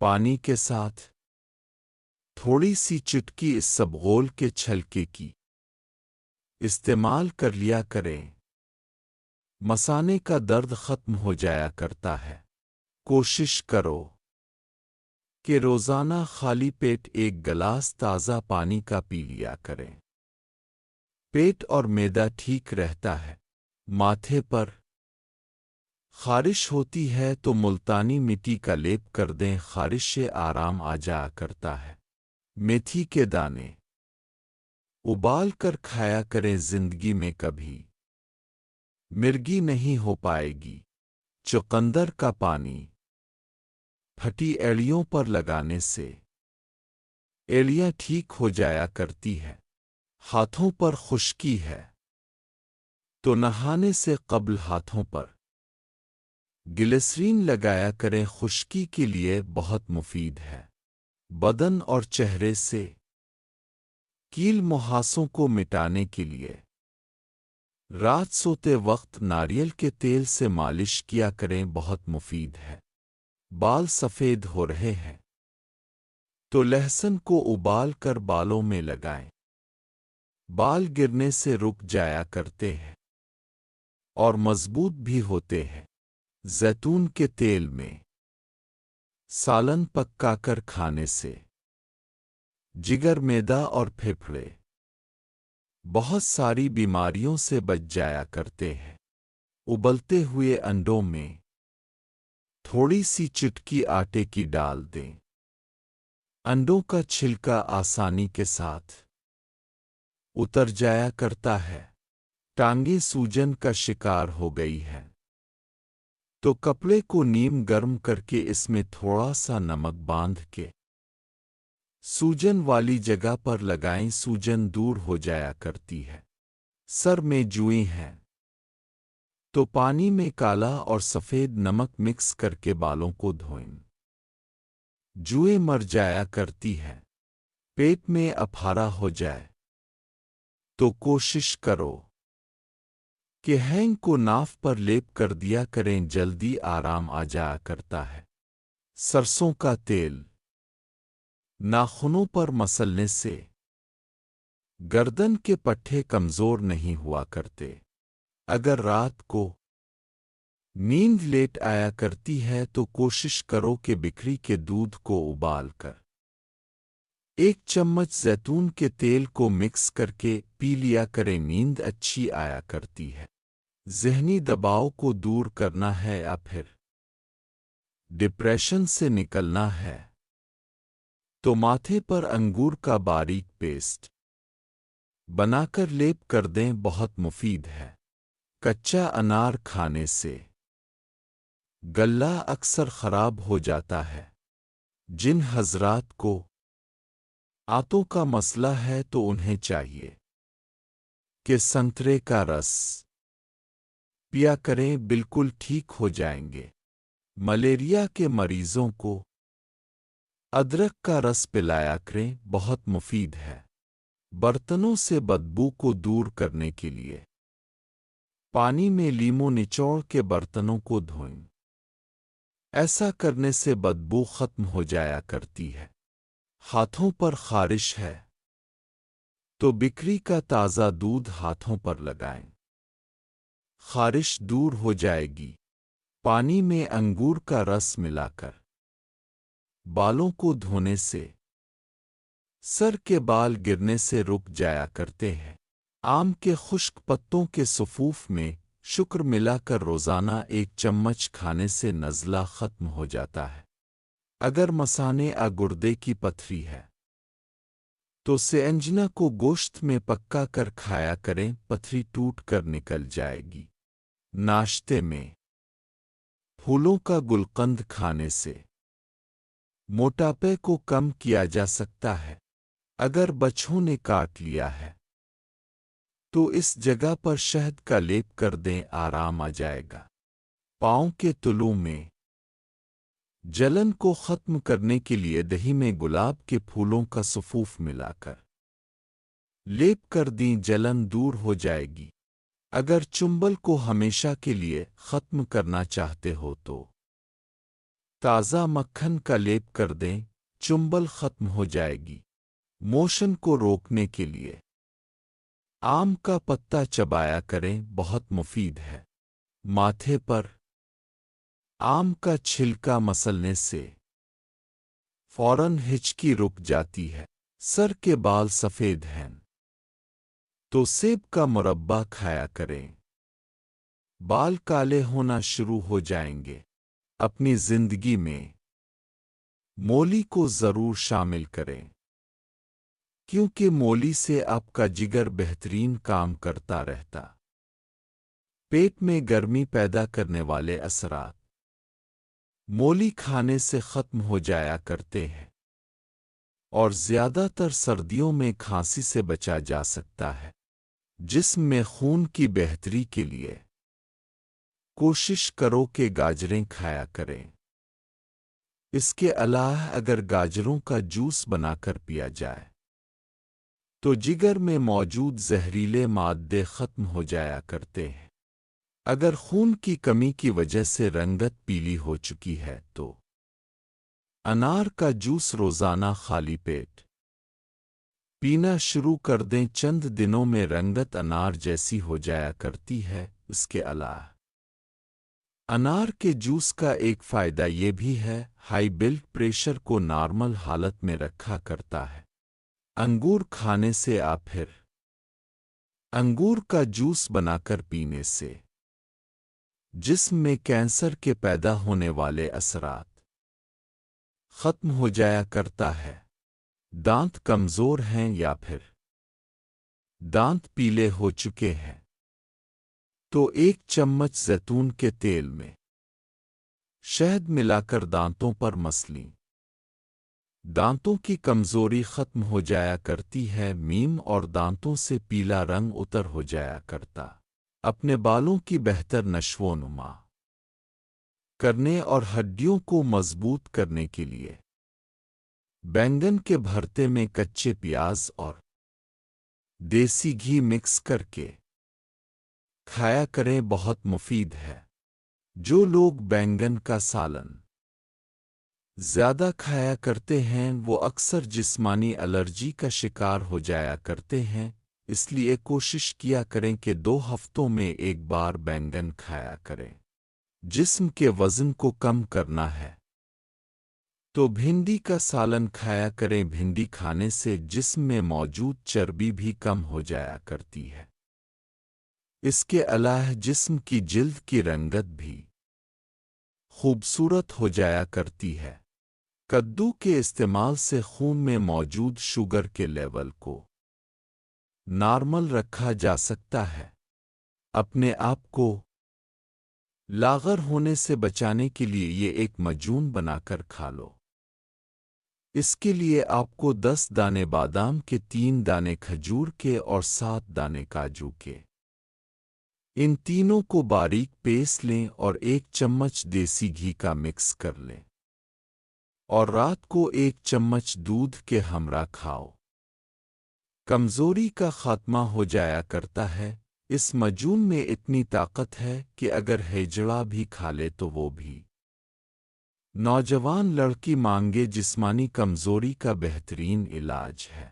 پانی کے ساتھ تھوڑی سی چٹکی اسبغول کے چھلکے کی استعمال کر لیا کریں۔ مثانے کا درد ختم ہو جایا کرتا ہے۔ کوشش کرو کہ روزانہ خالی پیٹ ایک گلاس تازہ پانی کا پی لیا کریں۔ پیٹ اور معدہ ٹھیک رہتا ہے۔ ماتھے پر خارش ہوتی ہے تو ملتانی مٹی کا لیپ کر دیں، خارش سے آرام آ جایا کرتا ہے۔ میتھی کے دانے ابال کر کھایا کریں، زندگی میں کبھی مرگی نہیں ہو پائے گی۔ چقندر کا پانی پھٹی ایڑیوں پر لگانے سے ایڑیاں ٹھیک ہو جایا کرتی ہے۔ ہاتھوں پر خشکی ہے تو نہانے سے قبل ہاتھوں پر گلیسرین لگایا کریں، خشکی کے لیے بہت مفید ہے۔ بدن اور چہرے سے کیل مہاسوں کو مٹانے کے لیے رات سوتے وقت ناریل کے تیل سے مالش کیا کریں، بہت مفید ہے۔ بال سفید ہو رہے ہیں تو لہسن کو ابال کر بالوں میں لگائیں، بال گرنے سے رک جایا کرتے ہیں اور مضبوط بھی ہوتے ہیں۔ زیتون کے تیل میں سالن پکا کر کھانے سے جگر، معدہ اور پھیپھڑے بہت ساری بیماریوں سے بچ جایا کرتے ہیں۔ ابلتے ہوئے انڈوں میں تھوڑی سی چٹکی آٹے کی ڈال دیں۔ انڈوں کا چھلکا آسانی کے ساتھ اتر جایا کرتا ہے۔ ٹانگیں سوجن کا شکار ہو گئی ہے تو کپڑے کو نیم گرم کر کے اس میں تھوڑا سا نمک باندھ کے سوجن والی جگہ پر لگائیں، سوجن دور ہو جایا کرتی ہے۔ سر میں جوئیں ہیں تو پانی میں کالا اور سفید نمک مکس کر کے بالوں کو دھوئیں، جوئیں مر جایا کرتی ہے۔ پیٹ میں اپہارا ہو جائے تو کوشش کرو کہ ہینگ کو ناف پر لیپ کر دیا کریں، جلدی آرام آ جایا کرتا ہے۔ سرسوں کا تیل ناخنوں پر مسلنے سے گردن کے پٹھے کمزور نہیں ہوا کرتے۔ اگر رات کو نیند لیٹ آیا کرتی ہے تو کوشش کرو کہ بکری کے دودھ کو ابال کر 1 چمچ زیتون کے تیل کو مکس کر کے پی لیا کریں، نیند اچھی آیا کرتی ہے۔ ذہنی دباؤ کو دور کرنا ہے یا پھر ڈپریشن سے نکلنا ہے تو ماتھے پر انگور کا باریک پیسٹ بنا کر لیپ کر دیں، بہت مفید ہے۔ کچا انار کھانے سے گلا اکثر خراب ہو جاتا ہے۔ جن حضرات کو آنتوں کا مسئلہ ہے تو انہیں چاہیے کہ سنترے کا رس پیا کریں، بالکل ٹھیک ہو جائیں گے۔ ملیریا کے مریضوں کو ادرک کا رس پلایا کریں، بہت مفید ہے۔ برتنوں سے بدبو کو دور کرنے کے لیے پانی میں لیموں نچوڑ کے برتنوں کو دھوئیں، ایسا کرنے سے بدبو ختم ہو جایا کرتی ہے۔ ہاتھوں پر خارش ہے تو بکری کا تازہ دودھ ہاتھوں پر لگائیں، خارش دور ہو جائے گی۔ پانی میں انگور کا رس ملا کر بالوں کو دھونے سے سر کے بال گرنے سے رک جایا کرتے ہیں۔ آم کے خشک پتوں کے صفوف میں شکر ملا کر روزانہ 1 چمچ کھانے سے نزلہ ختم ہو جاتا ہے۔ اگر مثانے یا گردے کی پتھری ہے تو سینجنا کو گوشت میں پکا کر کھایا کریں، پتھری ٹوٹ کر نکل جائے گی۔ ناشتے میں پھولوں کا گلقند کھانے سے موٹاپے کو کم کیا جا سکتا ہے۔ اگر بچھوں نے کاٹ لیا ہے تو اس جگہ پر شہد کا لیپ کر دیں، آرام آ جائے گا۔ پاؤں کے تلوؤں میں جلن کو ختم کرنے کے لیے دہی میں گلاب کے پھولوں کا صفوف ملا کر لیپ کر دیں، جلن دور ہو جائے گی۔ اگر چنبل کو ہمیشہ کے لیے ختم کرنا چاہتے ہو تو تازہ مکھن کا لیپ کر دیں، چنبل ختم ہو جائے گی۔ موشن کو روکنے کے لیے آم کا پتا چبایا کریں، بہت مفید ہے۔ ماتھے پر آم کا چھلکا مسلنے سے فوراً ہچکی رک جاتی ہے۔ سر کے بال سفید ہیں تو سیب کا مربع کھایا کریں، بال کالے ہونا شروع ہو جائیں گے۔ اپنی زندگی میں مولی کو ضرور شامل کریں، کیونکہ مولی سے آپ کا جگر بہترین کام کرتا رہتا۔ پیٹ میں گرمی پیدا کرنے والے اثرات مولی کھانے سے ختم ہو جایا کرتے ہیں، اور زیادہ تر سردیوں میں کھانسی سے بچا جا سکتا ہے۔ جسم میں خون کی بہتری کے لیے کوشش کرو کہ گاجریں کھایا کریں۔ اس کے علاوہ اگر گاجروں کا جوس بنا کر پیا جائے تو جگر میں موجود زہریلے مادے ختم ہو جایا کرتے ہیں۔ اگر خون کی کمی کی وجہ سے رنگت پیلی ہو چکی ہے تو انار کا جوس روزانہ خالی پیٹ پینا شروع کر دیں، چند دنوں میں رنگت انار جیسی ہو جایا کرتی ہے۔ اس کے علاوہ انار کے جوس کا ایک فائدہ یہ بھی ہے، ہائی بلڈ پریشر کو نارمل حالت میں رکھا کرتا ہے۔ انگور کھانے سے پھر انگور کا جوس بنا کر پینے سے جسم میں کینسر کے پیدا ہونے والے اثرات ختم ہو جایا کرتا ہے۔ دانت کمزور ہیں یا پھر دانت پیلے ہو چکے ہیں تو ایک چمچ زیتون کے تیل میں شہد ملا کر دانتوں پر مسلیں، دانتوں کی کمزوری ختم ہو جایا کرتی ہے۔ اور دانتوں سے پیلا رنگ اتر ہو جایا کرتا۔ اپنے بالوں کی بہتر نشو و نما کرنے اور ہڈیوں کو مضبوط کرنے کے لیے بینگن کے بھرتے میں کچے پیاز اور دیسی گھی مکس کر کے کھایا کریں، بہت مفید ہے۔ جو لوگ بینگن کا سالن زیادہ کھایا کرتے ہیں وہ اکثر جسمانی الرجی کا شکار ہو جایا کرتے ہیں، اس لیے کوشش کیا کریں کہ 2 ہفتوں میں ایک بار بینگن کھایا کریں۔ جسم کے وزن کو کم کرنا ہے تو بھنڈی کا سالن کھایا کریں، بھنڈی کھانے سے جسم میں موجود چربی بھی کم ہو جایا کرتی ہے۔ اس کے علاوہ جسم کی جلد کی رنگت بھی خوبصورت ہو جایا کرتی ہے۔ کدو کے استعمال سے خون میں موجود شوگر کے لیول کو نارمل رکھا جا سکتا ہے۔ اپنے آپ کو لاغر ہونے سے بچانے کے لیے یہ ایک مجون بنا کر کھا لو۔ اس کے لیے آپ کو 10 دانے بادام کے، 3 دانے کھجور کے اور 7 دانے کاجو کے، ان تینوں کو باریک پیس لیں اور 1 چمچ دیسی گھی کا مکس کر لیں اور رات کو 1 چمچ دودھ کے ہمراہ کھاؤ۔ کمزوری کا خاتمہ ہو جایا کرتا ہے۔ اس مجون میں اتنی طاقت ہے کہ اگر ہیجڑا بھی کھا لے تو وہ بھی نوجوان لڑکی مانگے۔ جسمانی کمزوری کا بہترین علاج ہے۔